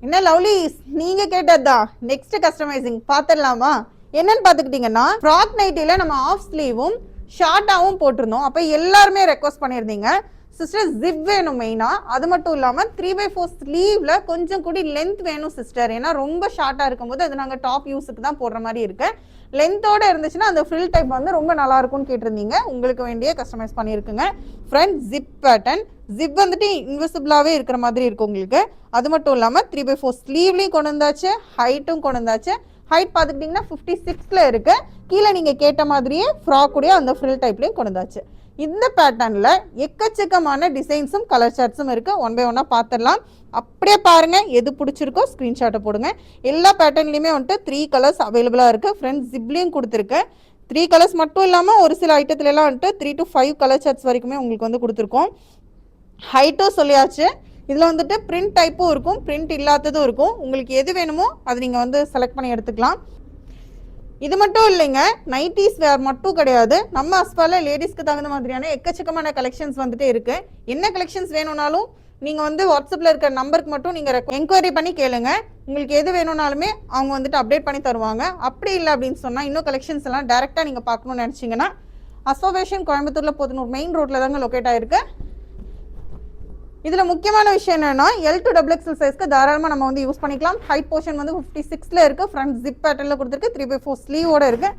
என்ன லவ்லிஸ், நீங்க கேட்டதுதான் next customising பாத்துடலாமா? என்னன்னு பாத்துக்கிட்டீங்கன்னா, ஃப்ராக் நைட்டில நம்ம ஆஃப் ஸ்லீவும் ஷார்ட்டாவும் போட்டிருந்தோம். அப்ப எல்லாருமே ரெக்வஸ்ட் பண்ணியிருந்தீங்க சிஸ்டர் ஜிப் வேணும் மெயினா. அது மட்டும் இல்லாம 3/4 ஸ்லீவ்ல கொஞ்சம் கூடி லென்த் வேணும் சிஸ்டர். ஏன்னா ரொம்ப ஷார்ட்டா இருக்கும்போது அது நாங்க டாப் யூஸுக்கு தான் போடுற மாதிரி இருக்கு. லென்த்தோட இருந்துச்சுன்னா அந்த ஃப்ரில் டைப் வந்து ரொம்ப நல்லா இருக்கும்னு கேட்டிருந்தீங்க. உங்களுக்கு வேண்டிய கஸ்டமைஸ் பண்ணியிருக்குங்க. Front zip pattern. ஜிப் வந்துட்டு இன்விசிபிளாவே இருக்கிற மாதிரி இருக்கும் உங்களுக்கு. அது மட்டும் இல்லாமல் 3/4 ஸ்லீவ்லையும் கொண்டு வந்தாச்சு, ஹைட்டும் கொண்டு வந்தாச்சு. ஹைட் பார்த்துக்கிட்டிங்கன்னா 56ல இருக்கு. கீழே நீங்கள் கேட்ட மாதிரியே ஃப்ராக்குடைய அந்த ஃப்ரில் டைப்லையும் கொண்டு வந்தாச்சு. இந்த பேட்டர்னில் எக்கச்சக்கமான டிசைன்ஸும் கலர் சார்ட்ஸும் இருக்குது. ஒன் பை ஒன்னாக பார்த்துடலாம். அப்படியே பாருங்கள், எது பிடிச்சிருக்கோ ஸ்க்ரீன்ஷாட்டை போடுங்க. எல்லா பேட்டர்ன்லையுமே வந்துட்டு 3 கலர்ஸ் அவைலபிளாக இருக்குது. ஃப்ரண்ட் ஜிப்லேயும் கொடுத்துருக்கேன். 3 கலர்ஸ் மட்டும் இல்லாமல் ஒரு சில ஐட்டத்துலலாம் வந்துட்டு 3 to 5 கலர் சார்ட்ஸ் வரைக்குமே உங்களுக்கு வந்து கொடுத்துருக்கோம். ஹைட்டும் சொல்லியாச்சு. இதில் வந்துட்டு பிரிண்ட் டைப்பும் இருக்கும், பிரிண்ட் இல்லாததும் இருக்கும். உங்களுக்கு எது வேணுமோ அது நீங்கள் வந்து செலக்ட் பண்ணி எடுத்துக்கலாம். இது மட்டும் இல்லைங்க, நைட்டிஸ் வேர் மட்டும் கிடையாது. நம்ம அஸ்பால லேடிஸ்க்கு தகுந்த மாதிரியான எக்கச்சக்கமான கலெக்ஷன்ஸ் வந்துட்டு இருக்கு. என்ன கலெக்ஷன்ஸ் வேணும்னாலும் நீங்கள் வந்து வாட்ஸ்அப்பில் இருக்கிற நம்பருக்கு மட்டும் நீங்கள் என்கொயரி பண்ணி கேளுங்க. உங்களுக்கு எது வேணும்னாலுமே அவங்க வந்துட்டு அப்டேட் பண்ணி தருவாங்க. அப்படி இல்லை அப்படின்னு சொன்னால் இன்னும் கலெக்ஷன்ஸ் எல்லாம் டேரெக்டாக நீங்கள் பார்க்கணும்னு நினச்சிங்கன்னா அஸ்பா ஃபேஷன் கோயம்புத்தூரில் போத்தனூர் மெயின் ரோட்டில் தாங்க லொக்கேட் ஆயிருக்கு. இதில் முக்கியமான விஷயம் என்னன்னா, L to XXL சைஸ்க்கு தாராளமாக நம்ம வந்து யூஸ் பண்ணிக்கலாம். ஹைட் போர்ஷன் வந்து 56ல இருக்குது. ஃப்ரண்ட் ஜிப் பேட்டர்னில் கொடுத்துருக்கு. 3/4 ஸ்லீவோட இருக்குது.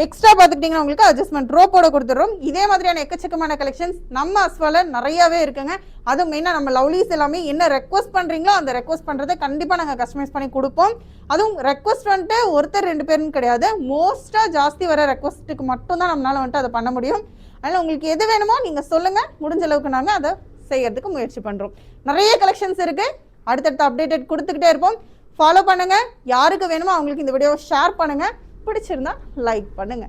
எக்ஸ்ட்ரா பார்த்துக்கிட்டிங்கன்னா உங்களுக்கு அட்ஜஸ்ட்மெண்ட் ரோப்போட கொடுத்துட்றோம். இதே மாதிரியான எக்கச்சக்கமான கலெக்ஷன்ஸ் நம்ம அஸ்வால நிறையாவே இருக்குங்க. அதுவும் மெயினாக நம்ம லவ்லிஸ் எல்லாமே என்ன ரெக்வஸ்ட் பண்ணுறீங்களோ அந்த ரெக்வஸ்ட் பண்ணுறதை கண்டிப்பாக நாங்கள் கஸ்டமைஸ் பண்ணி கொடுப்போம். அதுவும் ரெக்வஸ்ட் வந்துட்டு ஒருத்தர் 2 பேருன்னு கிடையாது. மோஸ்ட்டாக ஜாஸ்தி வர ரெக்வஸ்ட்டுக்கு மட்டும்தான் நம்மளால் வந்துட்டு அதை பண்ண முடியும். அதனால் உங்களுக்கு எது வேணுமோ நீங்கள் சொல்லுங்கள். முடிஞ்ச அளவுக்கு நாங்கள் அதை செய்யறதுக்கு முயற்சி பண்றோம். நிறைய கலெக்ஷன்ஸ் இருக்கு. அடுத்தடுத்த அப்டேட் கொடுத்துக்கிட்டே இருப்போம். ஃபாலோ பண்ணுங்க. யாருக்கு வேணுமோ அவங்களுக்கு இந்த வீடியோவை ஷேர் பண்ணுங்க. பிடிச்சிருந்தா லைக் பண்ணுங்க.